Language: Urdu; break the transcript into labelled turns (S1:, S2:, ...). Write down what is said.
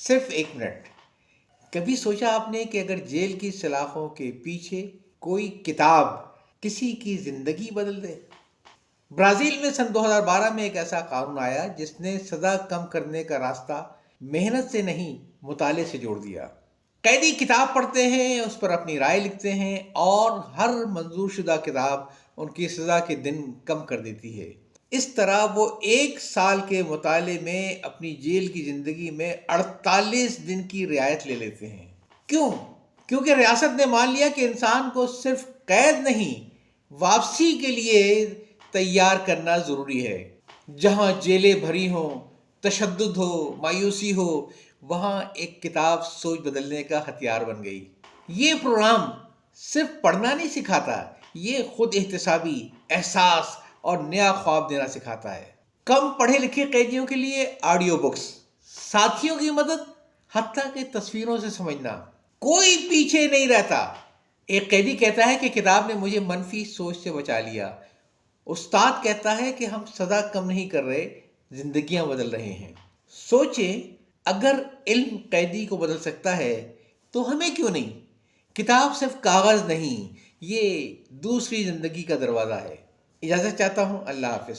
S1: صرف 1 منٹ. کبھی سوچا آپ نے کہ اگر جیل کی سلاخوں کے پیچھے کوئی کتاب کسی کی زندگی بدل دے؟ برازیل میں سن 2012 میں ایک ایسا قانون آیا جس نے سزا کم کرنے کا راستہ محنت سے نہیں مطالعے سے جوڑ دیا. قیدی کتاب پڑھتے ہیں، اس پر اپنی رائے لکھتے ہیں اور ہر منظور شدہ کتاب ان کی سزا کے دن کم کر دیتی ہے. اس طرح وہ 1 سال کے مطالعے میں اپنی جیل کی زندگی میں 48 دن کی رعایت لے لیتے ہیں. کیوں؟ کیونکہ ریاست نے مان لیا کہ انسان کو صرف قید نہیں، واپسی کے لیے تیار کرنا ضروری ہے. جہاں جیلیں بھری ہوں، تشدد ہو، مایوسی ہو، وہاں ایک کتاب سوچ بدلنے کا ہتھیار بن گئی. یہ پروگرام صرف پڑھنا نہیں سکھاتا، یہ خود احتسابی، احساس اور نیا خواب دینا سکھاتا ہے. کم پڑھے لکھے قیدیوں کے لیے آڈیو بکس، ساتھیوں کی مدد، حتیٰ کہ تصویروں سے سمجھنا. کوئی پیچھے نہیں رہتا. ایک قیدی کہتا ہے کہ کتاب نے مجھے منفی سوچ سے بچا لیا. استاد کہتا ہے کہ ہم سزا کم نہیں کر رہے، زندگیاں بدل رہے ہیں. سوچیں، اگر علم قیدی کو بدل سکتا ہے تو ہمیں کیوں نہیں؟ کتاب صرف کاغذ نہیں، یہ دوسری زندگی کا دروازہ ہے. اجازت چاہتا ہوں. اللہ حافظ.